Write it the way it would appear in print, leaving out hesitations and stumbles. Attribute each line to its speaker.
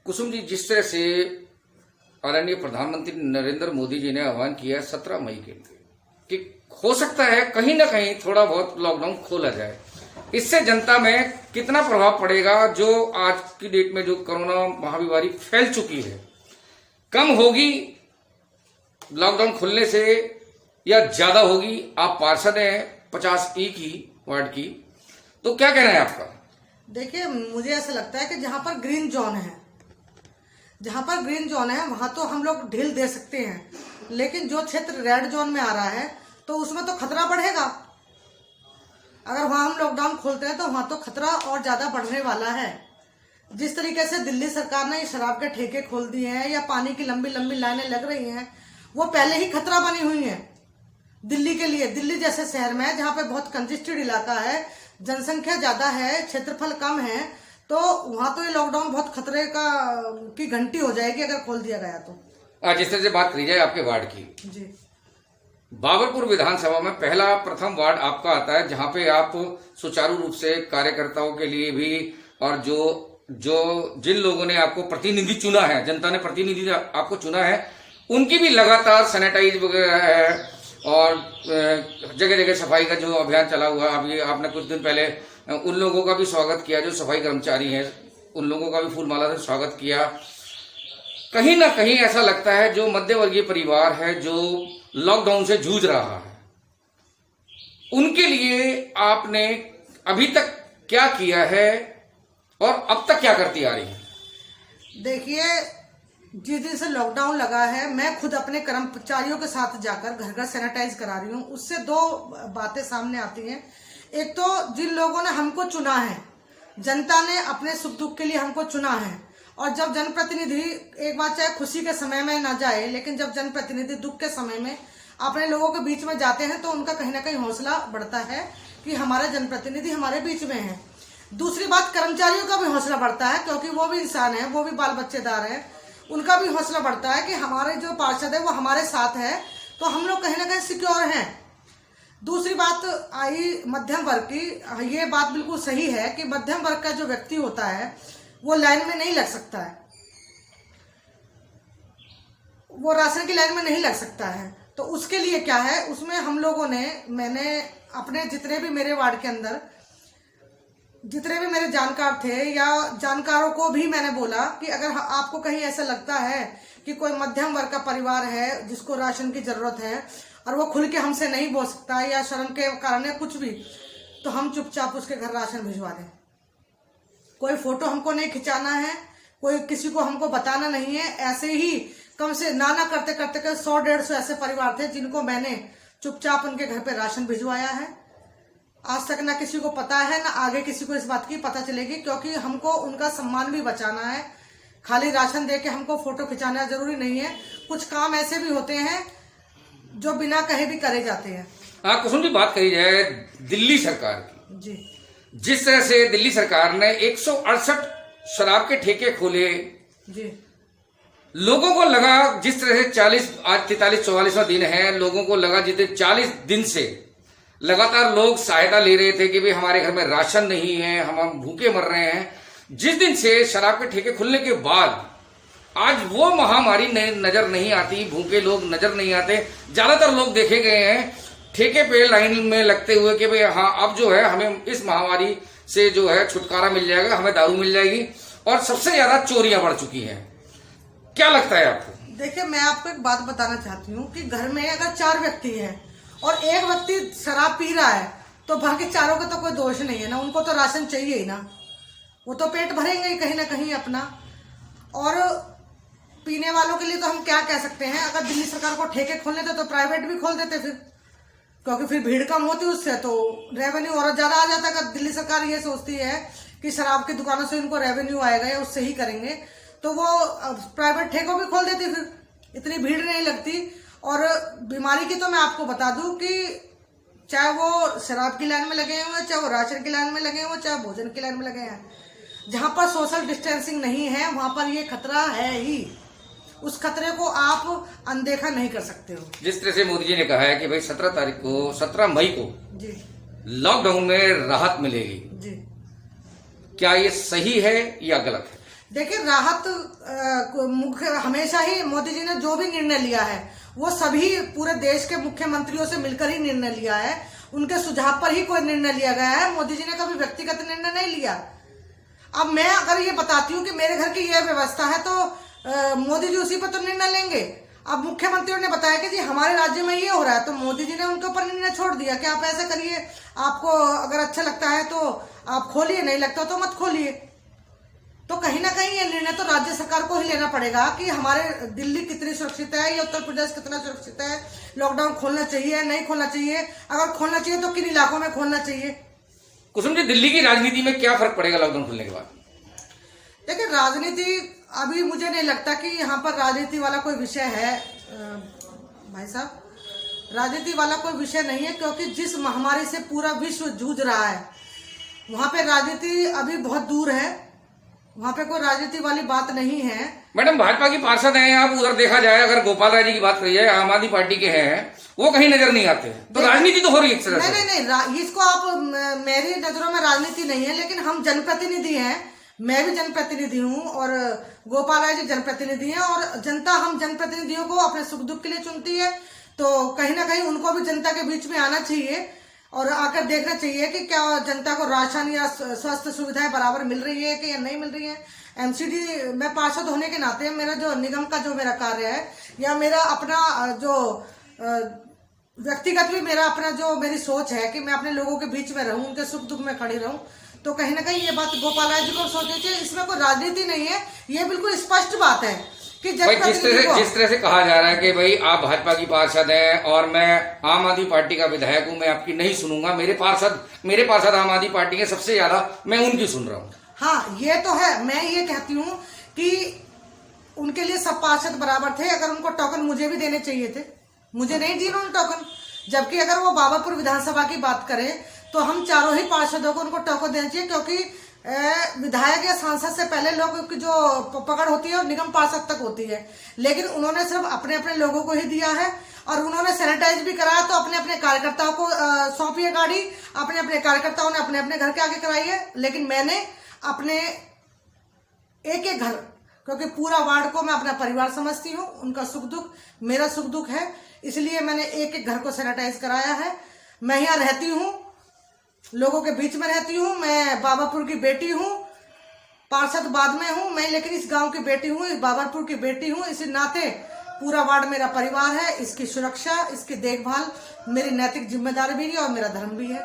Speaker 1: कुसुम जी, जिस तरह से आदरणीय प्रधानमंत्री नरेंद्र मोदी जी ने आह्वान किया 17 मई के लिए कि हो सकता है कहीं ना कहीं थोड़ा बहुत लॉकडाउन खोला जाए, इससे जनता में कितना प्रभाव पड़ेगा? जो आज की डेट में जो कोरोना महामारी फैल चुकी है, कम होगी लॉकडाउन खुलने से या ज्यादा होगी? आप पार्षद हैं 50E की वार्ड की, तो क्या कहना है आपका?
Speaker 2: देखिए, मुझे ऐसा लगता है कि जहां पर ग्रीन जोन है, वहां तो हम लोग ढील दे सकते हैं, लेकिन जो क्षेत्र रेड जोन में आ रहा है तो उसमें तो खतरा बढ़ेगा। अगर वहां हम लॉकडाउन खोलते हैं तो वहां तो खतरा और ज्यादा बढ़ने वाला है। जिस तरीके से दिल्ली सरकार ने शराब के ठेके खोल दिए हैं या पानी की लंबी लंबी लाइनें लग रही हैं, वो पहले ही खतरा बनी हुई है दिल्ली के लिए। दिल्ली जैसे शहर में जहाँ पे बहुत कंजेस्टेड इलाका है, जनसंख्या ज्यादा है, क्षेत्रफल कम है, तो वहां तो ये लॉकडाउन बहुत खतरे की घंटी हो जाएगी अगर खोल दिया गया तो।
Speaker 1: जिस तरह से बात करी जाए आपके वार्ड की,
Speaker 2: जी,
Speaker 1: बाबरपुर विधानसभा में प्रथम वार्ड आपका आता है, जहां पे आप सुचारू रूप से कार्यकर्ताओं के लिए भी और जिन लोगों ने आपको प्रतिनिधि चुना है, जनता ने प्रतिनिधि आपको चुना है, उनकी भी लगातार सैनिटाइज वगैरह है और जगह जगह सफाई का जो अभियान चला हुआ है। अभी आपने कुछ दिन पहले उन लोगों का भी स्वागत किया जो सफाई कर्मचारी हैं, उन लोगों का भी फूल माला से स्वागत किया। कहीं ना कहीं ऐसा लगता है जो मध्यवर्गीय परिवार है जो लॉकडाउन से जूझ रहा है, उनके लिए आपने अभी तक क्या किया है और अब तक क्या करती आ रही है? देखिए,
Speaker 2: जिस दिन से लॉकडाउन लगा है, मैं खुद अपने कर्मचारियों के साथ जाकर घर घर सैनिटाइज करा रही हूँ। उससे दो बातें सामने आती हैं। एक तो जिन लोगों ने हमको चुना है, जनता ने अपने सुख दुख के लिए हमको चुना है, और जब जनप्रतिनिधि, एक बात चाहे खुशी के समय में ना जाए, लेकिन जब जनप्रतिनिधि दुख के समय में अपने लोगों के बीच में जाते हैं तो उनका कहीं ना कहीं हौसला बढ़ता है कि हमारे जनप्रतिनिधि हमारे बीच में है। दूसरी बात, कर्मचारियों का भी हौसला बढ़ता है, क्योंकि वो भी इंसान है, वो भी बाल बच्चेदार है, उनका भी हौसला बढ़ता है कि हमारे जो पार्षद है वो हमारे साथ है, तो हम लोग कहीं ना कहीं सिक्योर हैं। दूसरी बात आई मध्यम वर्ग की। ये बात बिल्कुल सही है कि मध्यम वर्ग का जो व्यक्ति होता है वो लाइन में नहीं लग सकता है, वो राशन की लाइन में नहीं लग सकता है। तो उसके लिए क्या है, उसमें हम लोगों ने, मैंने अपने जितने भी मेरे वार्ड के अंदर जितने भी मेरे जानकार थे या जानकारों को भी मैंने बोला कि अगर आपको कहीं ऐसा लगता है कि कोई मध्यम वर्ग का परिवार है जिसको राशन की जरूरत है और वो खुल के हमसे नहीं बोल सकता है या शर्म के कारण या कुछ भी, तो हम चुपचाप उसके घर राशन भिजवा दें। कोई फोटो हमको नहीं खिंचाना है, कोई किसी को हमको बताना नहीं है। ऐसे ही कम से नाना करते करते 100-150 ऐसे परिवार थे जिनको मैंने चुपचाप उनके घर पे राशन भिजवाया है। आज तक ना किसी को पता है, ना आगे किसी को इस बात की पता चलेगी, क्योंकि हमको उनका सम्मान भी बचाना है। खाली राशन दे के हमको फोटो खिंचाना जरूरी नहीं है। कुछ काम ऐसे भी होते हैं जो बिना कहे भी करे जाते हैं।
Speaker 1: कुसुम जी, बात करी जाए दिल्ली सरकार की,
Speaker 2: जी,
Speaker 1: जिस तरह से दिल्ली सरकार ने 168 शराब के ठेके खोले,
Speaker 2: जी,
Speaker 1: लोगों को लगा जिस तरह से आज 43-44वां दिन है, लोगों को लगा जितने 40 दिन से लगातार लोग सहायता ले रहे थे कि भाई हमारे घर में राशन नहीं है, हम भूखे मर रहे हैं। जिस दिन से शराब के ठेके खुलने के बाद आज वो महामारी नजर नहीं आती, भूखे लोग नजर नहीं आते। ज्यादातर लोग देखे गए हैं ठेके पे लाइन में लगते हुए कि भाई हाँ, अब जो है हमें इस महामारी से जो है छुटकारा मिल जाएगा, हमें दारू मिल जाएगी। और सबसे ज्यादा चोरियां बढ़ चुकी हैं। क्या लगता है आपको?
Speaker 2: देखिए, मैं आपको एक बात बताना चाहती हूँ कि घर में अगर 4 व्यक्ति हैं और एक व्यक्ति शराब पी रहा है तो बाकी चारों का तो कोई दोष नहीं है ना, उनको तो राशन चाहिए ही ना, वो तो पेट भरेंगे ही कहीं ना कहीं अपना। और पीने वालों के लिए तो हम क्या कह सकते हैं, अगर दिल्ली सरकार को ठेके खोलने थे तो प्राइवेट भी खोल देते फिर, क्योंकि फिर भीड़ कम होती, उससे तो रेवेन्यू और ज्यादा आ जाता। अगर दिल्ली सरकार ये सोचती है कि शराब की दुकानों से इनको रेवेन्यू आएगा या उससे ही करेंगे, तो वो प्राइवेट ठेकों भी खोल देती, फिर इतनी भीड़ नहीं लगती। और बीमारी की तो मैं आपको बता दूं कि चाहे वो शराब की लाइन में लगे हुए, चाहे वो राशन की लाइन में लगे हुए, चाहे भोजन की लाइन में लगे हैं, जहां पर सोशल डिस्टेंसिंग नहीं है वहां पर ये खतरा है ही। उस खतरे को आप अनदेखा नहीं कर सकते हो।
Speaker 1: जिस तरह से मोदी जी ने कहा है कि भाई 17 मई को
Speaker 2: जी,
Speaker 1: लॉकडाउन में राहत मिलेगी,
Speaker 2: जी,
Speaker 1: क्या ये सही है या गलत है?
Speaker 2: देखिए, राहत मुख्य हमेशा ही मोदी जी ने जो भी निर्णय लिया है वो सभी पूरे देश के मुख्यमंत्रियों से मिलकर ही निर्णय लिया है। उनके सुझाव पर ही कोई निर्णय लिया गया है। मोदी जी ने कभी व्यक्तिगत निर्णय नहीं लिया। अब मैं अगर ये बताती हूँ कि मेरे घर की यह व्यवस्था है तो मोदी जी उसी पर तो निर्णय लेंगे। अब मुख्यमंत्रियों ने बताया कि जी हमारे राज्य में ये हो रहा है, तो मोदी जी ने उनके ऊपर निर्णय छोड़ दिया कि आप ऐसा करिए, आपको अगर अच्छा लगता है तो आप खोलिए, नहीं लगता तो मत खोलिए। तो कहीं ना कहीं ये निर्णय तो राज्य सरकार को ही लेना पड़ेगा कि हमारे दिल्ली कितनी सुरक्षित है या उत्तर प्रदेश कितना सुरक्षित है, लॉकडाउन खोलना चाहिए नहीं खोलना चाहिए, अगर खोलना चाहिए तो किन इलाकों में खोलना चाहिए।
Speaker 1: कुसुम जी, दिल्ली की राजनीति में क्या फर्क पड़ेगा लॉकडाउन खुलने के बाद?
Speaker 2: देखिए, राजनीति अभी मुझे नहीं लगता कि यहाँ पर राजनीति वाला कोई विषय है भाई साहब। राजनीति वाला कोई विषय नहीं है, क्योंकि जिस महामारी से पूरा विश्व जूझ रहा है वहां पे राजनीति अभी बहुत दूर है। वहां पे कोई राजनीति वाली बात नहीं है।
Speaker 1: मैडम, भाजपा की पार्षद हैं आप, उधर देखा जाए अगर गोपाल राय जी की बात करिए, आम आदमी पार्टी के हैं, वो कहीं नजर नहीं आते, तो राजनीति तो हो रही है एक तरह से।
Speaker 2: नहीं, इसको आप, मेरी नजरों में राजनीति नहीं है, लेकिन हम जनप्रतिनिधि हैं। मैं भी जनप्रतिनिधि हूँ और गोपाल राय जी जनप्रतिनिधि हैं, और जनता हम जनप्रतिनिधियों को अपने सुख दुख के लिए चुनती है, तो कहीं ना कहीं उनको भी जनता के बीच में आना चाहिए और आकर देखना चाहिए कि क्या जनता को राशन या स्वास्थ्य सुविधाएं बराबर मिल रही है कि या नहीं मिल रही है। एमसीडी मैं पार्षद होने के नाते मेरा जो निगम का जो मेरा कार्य है या मेरा अपना जो व्यक्तिगत भी मेरा अपना जो मेरी सोच है कि मैं अपने लोगों के बीच में रहूं, उनके सुख दुख में खड़ी रहूं, तो कहीं ना कहीं ये बात गोपाल राय जी को सोचनी चाहिए। इसमें कोई राजनीति नहीं है, ये बिल्कुल स्पष्ट बात है कि
Speaker 1: जिस तरह से कहा जा रहा है कि भाई आप भाजपा की पार्षद हैं और मैं आम आदमी पार्टी का विधायक हूं, मैं आपकी नहीं सुनूंगा, मेरे पार्षद आम आदमी पार्टी के सबसे ज्यादा मैं उनकी सुन रहा हूं।
Speaker 2: हाँ, ये तो है। मैं ये कहती हूँ कि उनके लिए सब पार्षद बराबर थे। अगर उनको टोकन मुझे भी देने चाहिए थे, मुझे नहीं दिए उन्होंने टोकन। जबकि अगर वो बाबरपुर विधानसभा की बात करें तो हम चारों ही पार्षदों को उनको टोकन देना चाहिए, क्योंकि विधायक या सांसद से पहले लोगों की जो पकड़ होती है और निगम पार्षद तक होती है, लेकिन उन्होंने सिर्फ अपने अपने लोगों को ही दिया है और उन्होंने सैनिटाइज भी कराया, तो अपने अपने कार्यकर्ताओं को सौंपी है गाड़ी, अपने अपने कार्यकर्ताओं ने अपने अपने घर के आगे कराई है। लेकिन मैंने अपने एक एक घर, क्योंकि पूरा वार्ड को मैं अपना परिवार समझती हूँ, उनका सुख दुख मेरा सुख दुख है, इसलिए मैंने एक एक घर को सैनिटाइज कराया है। मैं यहाँ रहती हूँ, लोगों के बीच में रहती हूँ, मैं बाबरपुर की बेटी हूँ, पार्षद बाद में हूँ मैं, लेकिन इस गांव की बेटी हूँ, इस बाबरपुर की बेटी हूँ। इसी नाते पूरा वार्ड मेरा परिवार है, इसकी सुरक्षा, इसकी देखभाल मेरी नैतिक जिम्मेदारी भी है और मेरा धर्म भी है।